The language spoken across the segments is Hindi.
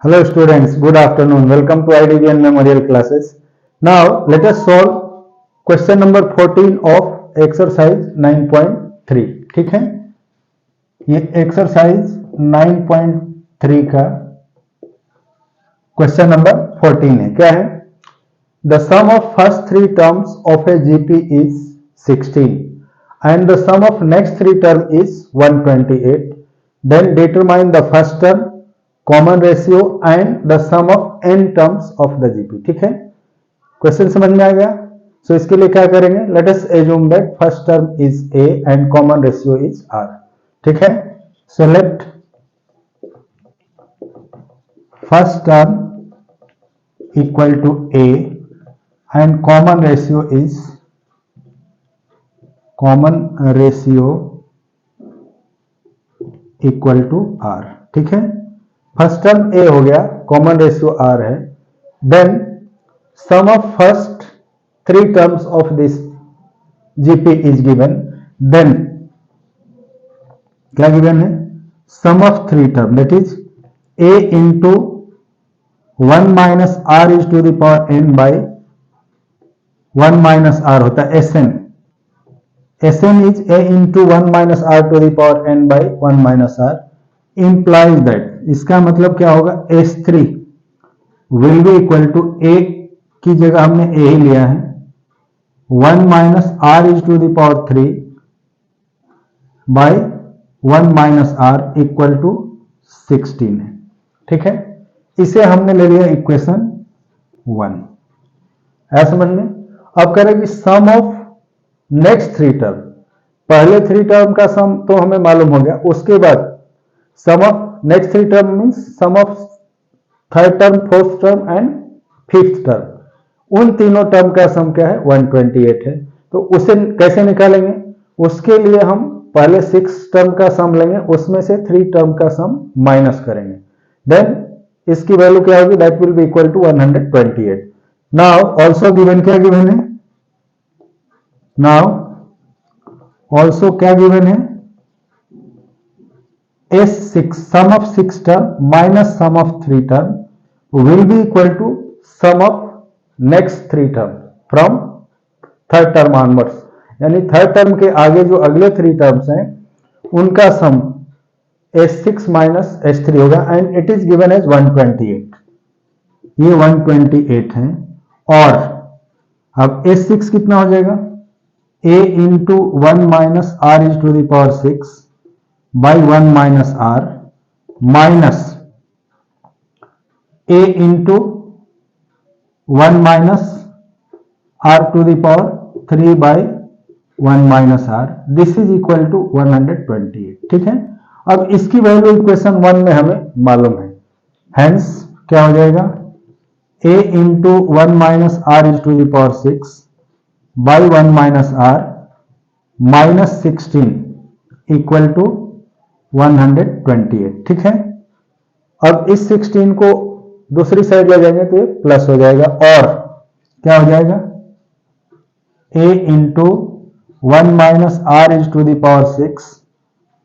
Hello students, good afternoon. Welcome to IDBN Memorial classes. Now let us solve question number 14 of exercise 9.3. ठीक है, ये exercise 9.3 का question number 14 है. क्या है? The sum of first three terms of a GP is 16 and the sum of next three terms is 128. Then determine the first term, common ratio and the sum of n terms of the GP. ठीक है, क्वेश्चन समझ में आ गया. सो इसके लिए क्या करेंगे, let us assume that first term is a and common ratio is r. ठीक है, so let first term equal to a and common ratio equal to r. ठीक है, फर्स्ट टर्म a हो गया, कॉमन रेशियो r है. Then sum of first three terms of this GP is given. Then क्या गिवन है, sum of three term that is a into 1 minus r is to the power n by 1 minus r होता है sn. sn is a into 1 minus r to the power n by 1 minus r. implies that, इसका मतलब क्या होगा, S3 will be equal to a की जगह हमने a ही लिया है, 1 minus r is to the power 3 by 1 minus r equal to 16 है. ठीक है, इसे हमने ले लिया इक्वेशन 1. है समझ में. अब करेंगे sum of next three term. पहले थ्री टर्म का सम तो हमें मालूम हो गया, उसके बाद sum of next three term means sum of third term, fourth term and fifth term. उन तीनों टर्म का सम क्या है, 128 है. तो उसे कैसे निकालेंगे, उसके लिए हम पहले 6 टर्म का सम लेंगे, उसमें से 3 टर्म का सम माइनस करेंगे. देन इसकी वैल्यू क्या होगी, that will be equal to 128. Now also given, क्या गिवन है, नाउ ऑल्सो क्या गिवन है, S6 sum of 6 term minus sum of 3 term will be equal to sum of next 3 term from third term onwards. यानी थर्ड टर्म के आगे जो अगले 3 टर्म्स हैं उनका सम S6 माइनस S3 होगा and it is given as 128. ये 128 है. और अब S6 कितना हो जाएगा, a into 1 minus r is to the power 6 by 1 minus r minus a into 1 minus r to the power 3 by 1 minus r. This is equal to 128. ठीक है, अब इसकी वैल्यू इक्वेशन 1 में हमें मालूम है. हेंस क्या हो जाएगा, a into 1 minus r is to the power 6 by 1 minus r minus 16 equal to 128. ठीक है, अब इस 16 को दूसरी साइड ले जाएंगे तो ये प्लस हो जाएगा और क्या हो जाएगा, a into 1 minus r is to the power 6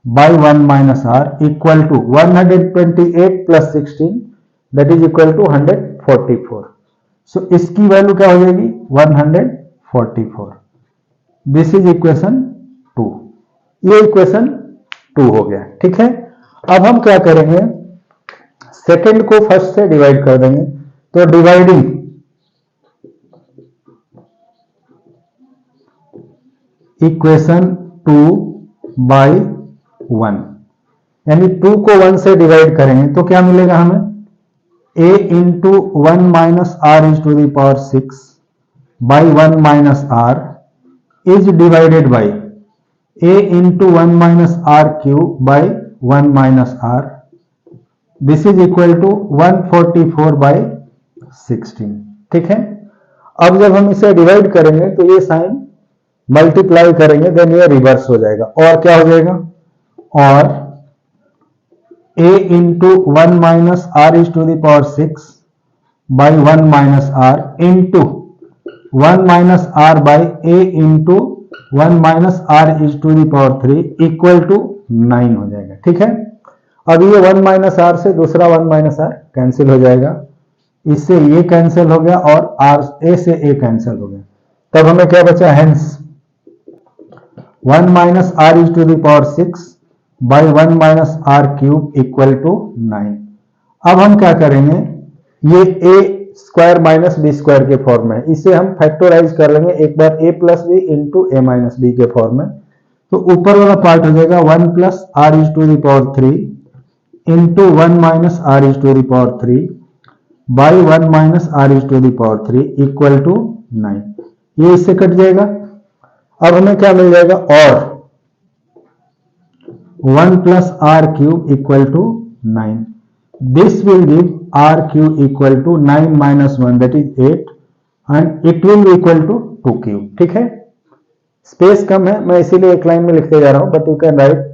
by 1 minus r equal to 128 plus 16 that is equal to 144. So इसकी वैल्यू क्या हो जाएगी, 144. This is equation 2. ये इक्वेशन 2 हो गया. ठीक है, अब हम क्या करेंगे, सेकंड को फर्स्ट से डिवाइड कर देंगे. तो डिवाइडिंग इक्वेशन 2 बाई 1, यानी 2 को 1 से डिवाइड करेंगे तो क्या मिलेगा हमें, a into 1 minus r is to the power 6 by 1 minus r is divided by a into 1 minus r cube by 1 minus r. This is equal to 144 by 16. ठीक है, अब जब हम इसे डिवाइड करेंगे तो ये साइन मल्टीप्लाई करेंगे, देन ये रिवर्स हो जाएगा और क्या हो जाएगा, और a into 1 minus r is to the power 6 by 1 minus r into 1 minus r by a into 1 minus r is to the power 3 equal to 9 हो जाएगा. ठीक है, अब ये 1 माइनस r से दूसरा 1 माइनस r कैंसिल हो जाएगा, इससे ये कैंसिल हो गया और आर ए से ए कैंसिल हो गया, तब हमें क्या बचा, hence 1 minus R is to the power 6 by 1 minus R cube equal to 9। अब हम क्या करेंगे, ये A square minus B square के फॉर्म में, इसे हम फैक्टोराइज कर लेंगे एक बार A plus B into A minus B के फॉर्म में। तो ऊपर वाला पार्ट हो जाएगा 1 plus R is to the power 3 into 1 minus R is to the power 3 by 1 minus R is to the power 3 equal to 9। ये इससे कट जाएगा। अब हमें क्या मिल जाएगा, और 1 plus R cube equal to 9। This will give R cube equal to 9 minus 1 that is 8 and it will equal to 2 cube. ठीक है, स्पेस कम है, मैं इसीलिए एक लाइन में लिखते जा रहा हूं, बट यू कैन राइट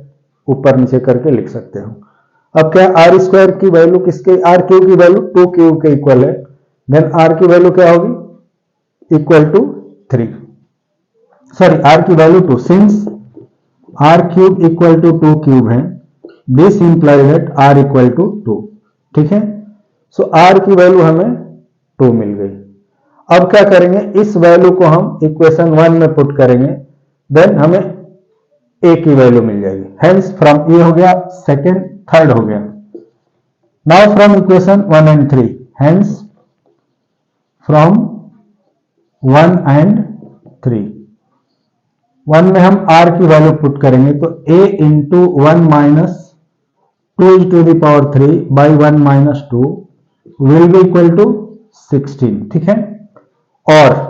ऊपर नीचे करके लिख सकते हो। अब क्या, आर स्क्वायर की वैल्यू किसके, आर क्यूब की वैल्यू 2 क्यूब के इक्वल है, देन आर की वैल्यू क्या होगी, इक्वल टू 3, सॉरी आर की value 2, since r cube equal to 2 cube है, this implies that r equal to 2। ठीक है, सो आर की वैल्यू हमें 2 मिल गई। अब क्या करेंगे, इस वैल्यू को हम इक्वेशन 1 में पुट करेंगे, देन हमें ए की वैल्यू मिल जाएगी। हेंस फ्रॉम, ये हो गया सेकंड, थर्ड हो गया। Now from equation 1 and 3, hence from 1 and 3, 1 में हम r की वैल्यू पुट करेंगे, तो a into 1 minus 2 is to the power 3 by 1 minus 2 will be equal to 16। ठीक है, और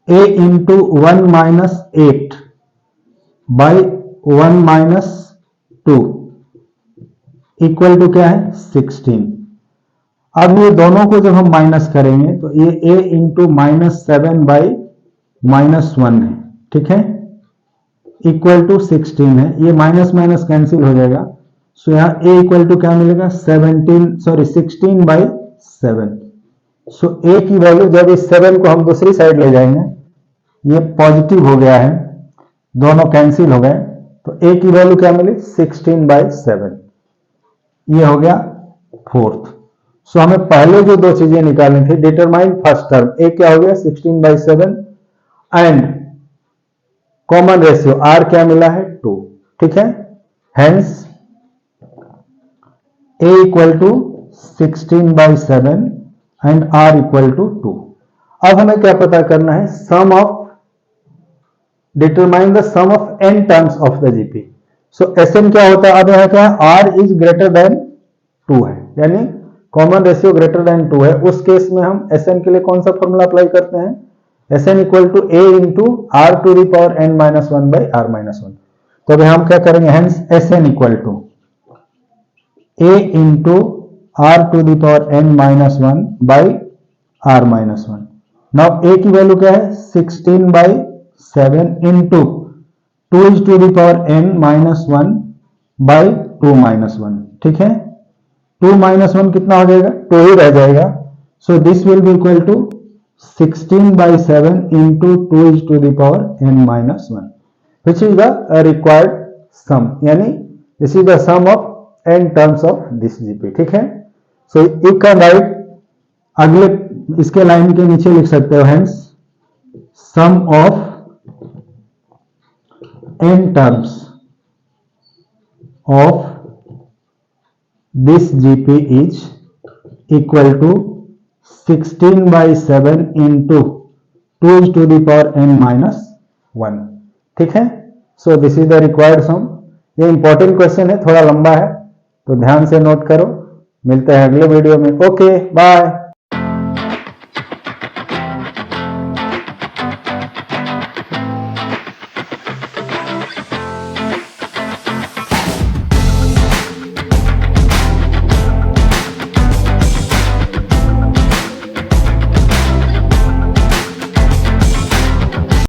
a into 1 minus 8 by 1 minus 2 equal to क्या है, 16। अब ये दोनों को जब हम माइनस करेंगे तो ये a into minus 7 by minus 1 है। ठीक है, इक्वल टू 16 है, ये माइनस माइनस कैंसिल हो जाएगा, सो यहाँ a इक्वल टू क्या मिलेगा, 16 बाई 7। सो a की वैल्यू, जब इस 7 को हम दूसरी साइड ले जाएंगे, ये पॉजिटिव हो गया है, दोनों कैंसिल हो गए, तो a की वैल्यू क्या मिली, 16 बाई 7, ये हो गया फोर्थ। सो हमें पहले जो दो चीजें निकालनी थी, डिटरमाइन फर्स्ट टर्म, a क्या हो गया 16 by 7 and common ratio r क्या मिला है, 2। ठीक है, hence a equal to 16 by 7 and r equal to 2। अब हमें क्या पता करना है, sum of, determine the sum of n terms of the GP. So Sn क्या होता है, अब यहाँ क्या है, r इज ग्रेटर देन 2 है, यानी कॉमन रेशियो ग्रेटर देन 2 है, उस केस में हम Sn के लिए कौन सा फॉर्मूला अप्लाई करते हैं, Sn equal to a into R to the power n minus 1 by R minus 1। तो अभी हम क्या करेंगे, hence Sn equal to a into R to the power n minus 1 by R minus 1। Now a की वैल्यू क्या है, 16 by 7 into 2 is to the power n minus 1 by 2 minus 1। ठीक है, 2 माइनस 1 कितना हो जाएगा, 2 ही रह जाएगा, so this will be equal to 16 by 7 into 2 is to the power n minus 1, which is the required sum, यानी this is the sum of n terms of this GP. ठीक है, सो यू कैन राइट, अगले इसके लाइन के नीचे लिख सकते हो, hence sum of n terms of this GP is equal to 16 by 7 into 2 is to the power n minus 1। ठीक है, so this is the required sum. ये इंपॉर्टेंट क्वेश्चन है, थोड़ा लंबा है, तो ध्यान से नोट करो। मिलते हैं अगले वीडियो में, ओके बाय।